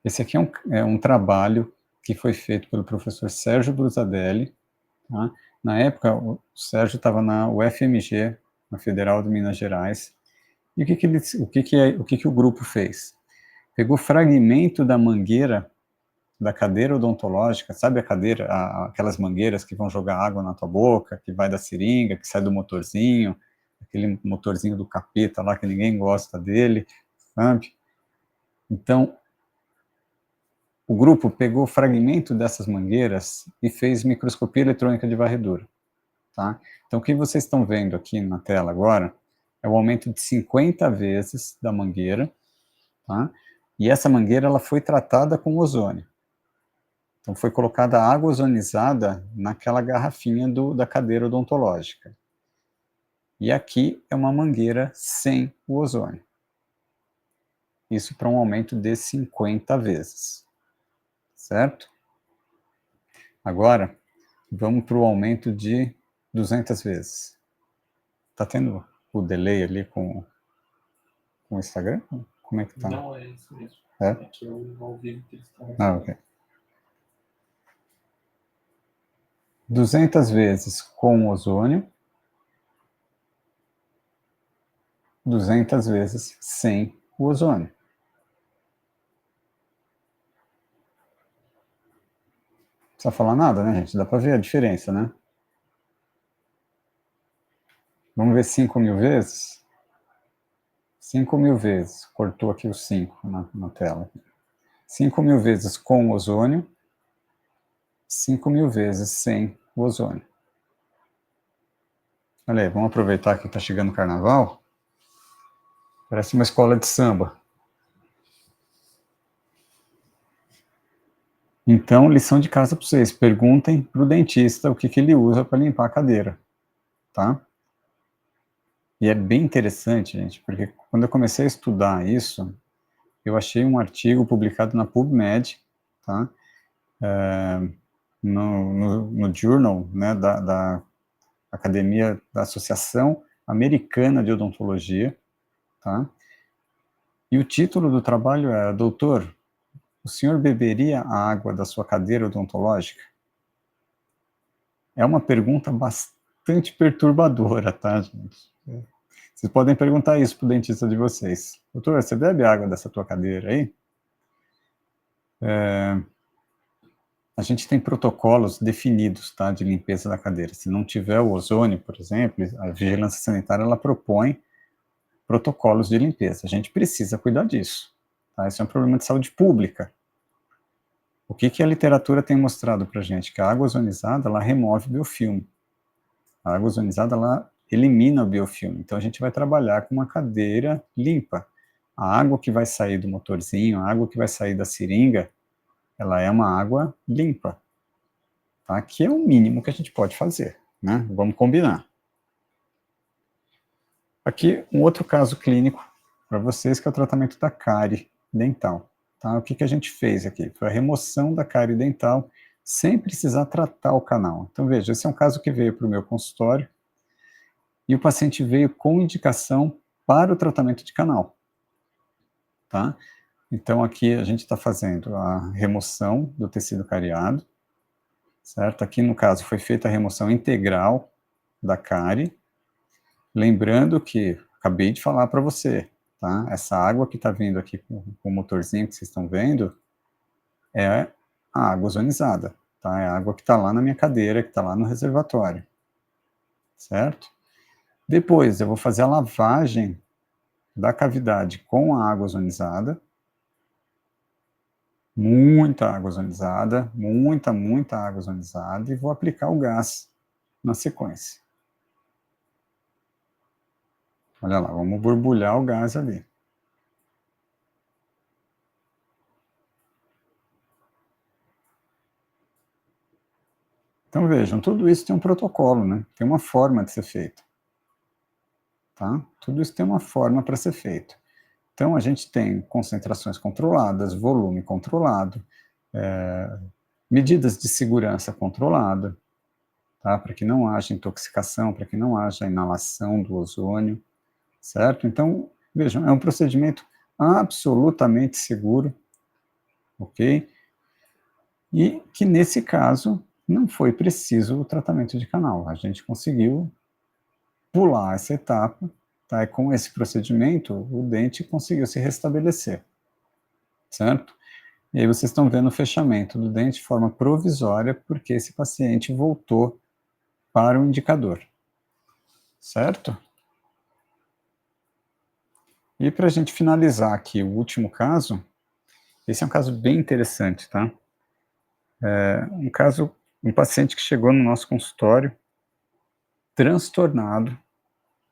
Esse aqui é um trabalho que foi feito pelo professor Sérgio Brusadelli. Tá? Na época, o Sérgio estava na UFMG, na Federal de Minas Gerais. E o que o grupo fez? Pegou fragmento da mangueira da cadeira odontológica, sabe a cadeira, aquelas mangueiras que vão jogar água na tua boca, que vai da seringa, que sai do motorzinho, aquele motorzinho do capeta lá que ninguém gosta dele, sabe? Então, o grupo pegou fragmento dessas mangueiras e fez microscopia eletrônica de varredura, tá? Então, o que vocês estão vendo aqui na tela agora é o aumento de 50 vezes da mangueira, tá? E essa mangueira ela foi tratada com ozônio. Então, foi colocada água ozonizada naquela garrafinha da cadeira odontológica. E aqui é uma mangueira sem o ozônio. Isso para um aumento de 50 vezes. Certo? Agora, vamos para o aumento de 200 vezes. Tá tendo o delay ali com o Instagram? Como é que tá? Não, é isso mesmo. É que eu ao vivo que eles estão... ok. 200 vezes com ozônio, 200 vezes sem o ozônio. Não precisa falar nada, né, gente? Dá para ver a diferença, né? Vamos ver 5.000 vezes? 5.000 vezes. Cortou aqui o 5 na tela. 5.000 vezes com ozônio, 5.000 vezes sem o ozônio. Olha aí, vamos aproveitar que está chegando o carnaval. Parece uma escola de samba. Então, lição de casa para vocês. Perguntem para o dentista o que ele usa para limpar a cadeira. Tá? E é bem interessante, gente, porque quando eu comecei a estudar isso, eu achei um artigo publicado na PubMed, tá? No Journal, né, da Academia, da Associação Americana de Odontologia, tá? E o título do trabalho é: Doutor, o senhor beberia a água da sua cadeira odontológica? É uma pergunta bastante perturbadora, tá, gente? Vocês podem perguntar isso para o dentista de vocês. Doutor, você bebe água dessa tua cadeira aí? A gente tem protocolos definidos, tá, de limpeza da cadeira. Se não tiver o ozônio, por exemplo, a vigilância sanitária, ela propõe protocolos de limpeza. A gente precisa cuidar disso. Tá? Isso é um problema de saúde pública. O que a literatura tem mostrado para a gente? Que a água ozonizada, ela remove biofilme. A água ozonizada, ela elimina o biofilme. Então, a gente vai trabalhar com uma cadeira limpa. A água que vai sair do motorzinho, a água que vai sair da seringa, ela é uma água limpa. Tá? Que é o mínimo que a gente pode fazer. Né? Vamos combinar. Aqui, um outro caso clínico para vocês, que é o tratamento da cárie dental. Tá? O que a gente fez aqui? Foi a remoção da cárie dental sem precisar tratar o canal. Então, veja, esse é um caso que veio para o meu consultório e o paciente veio com indicação para o tratamento de canal. Tá? Então, aqui a gente está fazendo a remoção do tecido cariado, certo? Aqui, no caso, foi feita a remoção integral da cárie. Lembrando que, acabei de falar para você, tá? Essa água que está vindo aqui com o motorzinho que vocês estão vendo, é a água ozonizada, tá? É a água que está lá na minha cadeira, que está lá no reservatório, certo? Depois, eu vou fazer a lavagem da cavidade com a água ozonizada, muita água ozonizada, muita água ozonizada, e vou aplicar o gás na sequência. Olha lá, vamos borbulhar o gás ali. Então vejam, tudo isso tem um protocolo, né? Tem uma forma de ser feito. Tá? Tudo isso tem uma forma para ser feito. Então a gente tem concentrações controladas, volume controlado, medidas de segurança controlada, tá? Para que não haja intoxicação, para que não haja inalação do ozônio, certo? Então, vejam, é um procedimento absolutamente seguro, ok? E que nesse caso não foi preciso o tratamento de canal. A gente conseguiu pular essa etapa, tá? E com esse procedimento, o dente conseguiu se restabelecer, certo? E aí vocês estão vendo o fechamento do dente de forma provisória, porque esse paciente voltou para o indicador, certo? E para a gente finalizar aqui o último caso, esse é um caso bem interessante, tá? Um paciente que chegou no nosso consultório transtornado,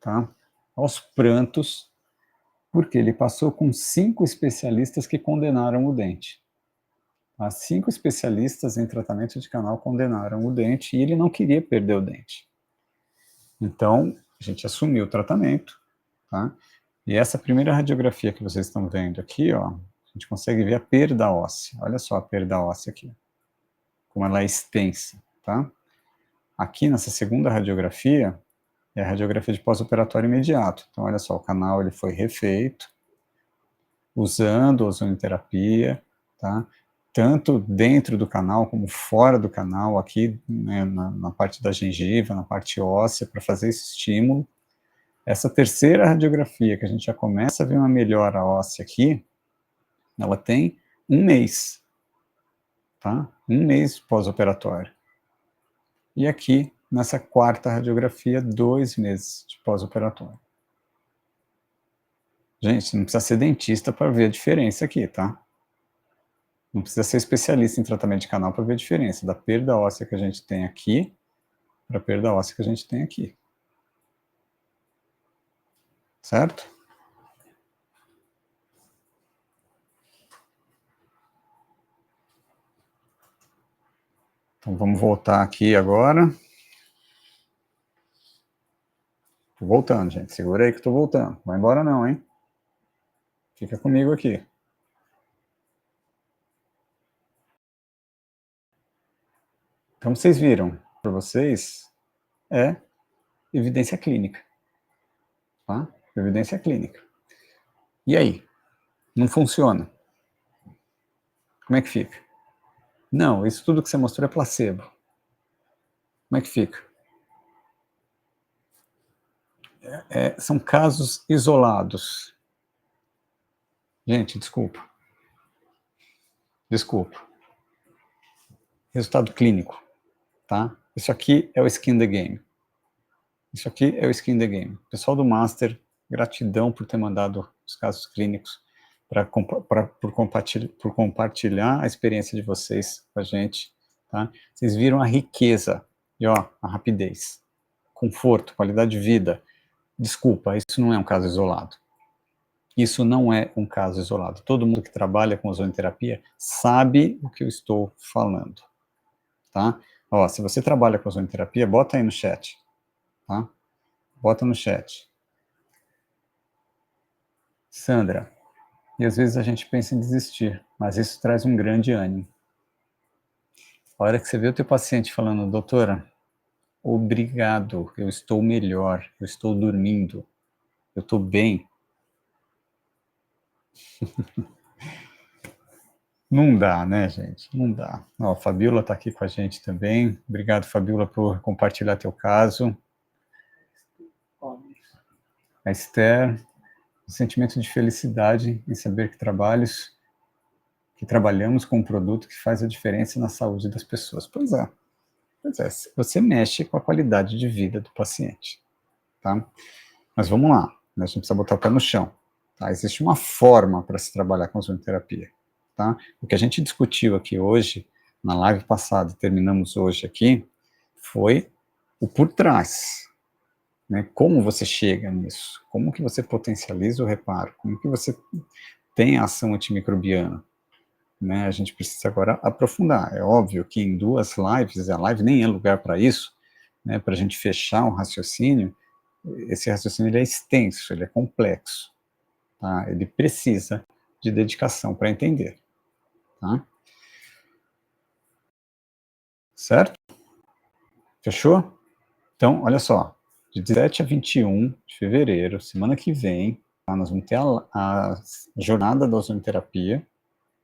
tá? Aos prantos, porque ele passou com 5 especialistas que condenaram o dente. As 5 especialistas em tratamento de canal condenaram o dente e ele não queria perder o dente. Então, a gente assumiu o tratamento, tá? E essa primeira radiografia que vocês estão vendo aqui, ó, a gente consegue ver a perda óssea. Olha só a perda óssea aqui, como ela é extensa, tá? Aqui nessa segunda radiografia, é a radiografia de pós-operatório imediato. Então, olha só, o canal ele foi refeito, usando ozonoterapia, tá? Tanto dentro do canal como fora do canal, aqui, né, na parte da gengiva, na parte óssea, para fazer esse estímulo. Essa terceira radiografia, que a gente já começa a ver uma melhora óssea aqui, ela tem 1 mês, tá? 1 mês pós-operatório. E aqui, nessa quarta radiografia, 2 meses de pós-operatório. Gente, não precisa ser dentista para ver a diferença aqui, tá? Não precisa ser especialista em tratamento de canal para ver a diferença da perda óssea que a gente tem aqui para a perda óssea que a gente tem aqui. Certo? Então vamos voltar aqui agora. Tô voltando, gente. Segura aí que eu tô voltando. Vai embora não, hein? Fica comigo aqui. Então vocês viram, para vocês, é evidência clínica. Tá? Evidência clínica. E aí? Não funciona. Como é que fica? Não, isso tudo que você mostrou é placebo. Como é que fica? São casos isolados. Gente, desculpa. Resultado clínico, tá? Isso aqui é o skin the game. Isso aqui é o skin the game. Pessoal do Master, gratidão por ter mandado os casos clínicos por compartilhar a experiência de vocês com a gente, tá? Vocês viram a riqueza e, ó, a rapidez, conforto, qualidade de vida. Desculpa, isso não é um caso isolado. Isso não é um caso isolado. Todo mundo que trabalha com ozonoterapia sabe o que eu estou falando, tá? Ó, se você trabalha com ozonoterapia, bota aí no chat, tá? Bota no chat. Sandra, e às vezes a gente pensa em desistir, mas isso traz um grande ânimo. A hora que você vê o teu paciente falando, doutora, obrigado, eu estou melhor, eu estou dormindo, eu estou bem. Não dá, né, gente? Não dá. Ó, a Fabiola está aqui com a gente também. Obrigado, Fabiola, por compartilhar teu caso. A Esther, o sentimento de felicidade em saber que trabalhamos com um produto que faz a diferença na saúde das pessoas. Pois é, você mexe com a qualidade de vida do paciente, tá? Mas vamos lá, né? A gente precisa botar o pé no chão, tá? Existe uma forma para se trabalhar com ozonoterapia, tá? O que a gente discutiu aqui hoje, na live passada, terminamos hoje aqui, foi o por trás, né? Como você chega nisso? Como que você potencializa o reparo? Como que você tem a ação antimicrobiana? Né? A gente precisa agora aprofundar. É óbvio que em 2 lives, a live nem é lugar para isso, né? Para a gente fechar um raciocínio, esse raciocínio ele é extenso, ele é complexo, tá? Ele precisa de dedicação para entender, tá? Certo? Fechou? Então, olha só, de 17 a 21 de fevereiro, semana que vem, tá? Nós vamos ter a jornada da ozonoterapia,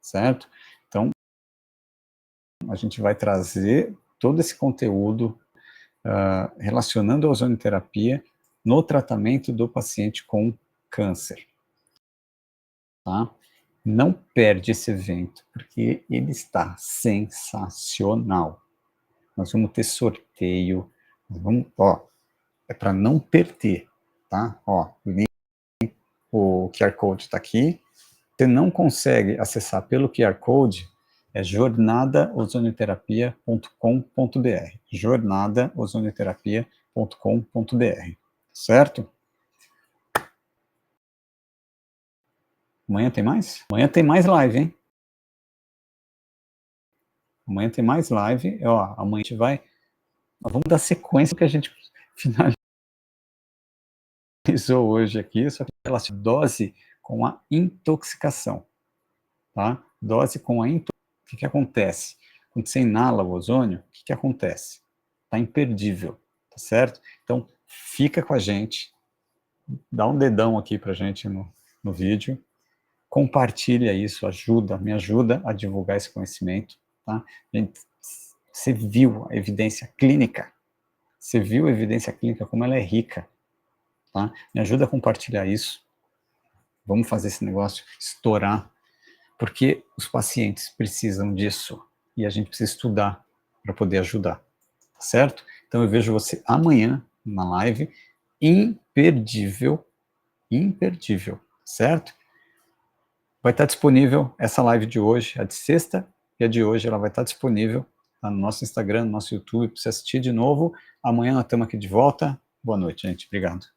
certo? Então, a gente vai trazer todo esse conteúdo relacionando a ozonoterapia no tratamento do paciente com câncer. Tá? Não perde esse evento, porque ele está sensacional. Nós vamos ter sorteio, é para não perder, tá? Ó, o QR Code está aqui. Você não consegue acessar pelo QR Code, é jornadaozonoterapia.com.br, jornadaozonoterapia.com.br, certo? Amanhã tem mais? Amanhã tem mais live, hein? Amanhã tem mais live. Ó, amanhã a gente vai... Vamos dar sequência que a gente finalizou hoje aqui, só que ela se dose com a intoxicação, tá? Dose com a intoxicação. O que acontece? Quando você inala o ozônio, o que acontece? Tá imperdível, tá certo? Então, fica com a gente, dá um dedão aqui pra gente no vídeo, compartilha isso, me ajuda a divulgar esse conhecimento, tá? Gente, você viu a evidência clínica, como ela é rica, tá? Me ajuda a compartilhar isso, vamos fazer esse negócio estourar, porque os pacientes precisam disso, e a gente precisa estudar para poder ajudar, tá certo? Então eu vejo você amanhã na live, imperdível, certo? Vai estar disponível essa live de hoje, a de sexta e a de hoje, ela vai estar disponível no nosso Instagram, no nosso YouTube, para você assistir de novo. Amanhã nós estamos aqui de volta. Boa noite, gente. Obrigado.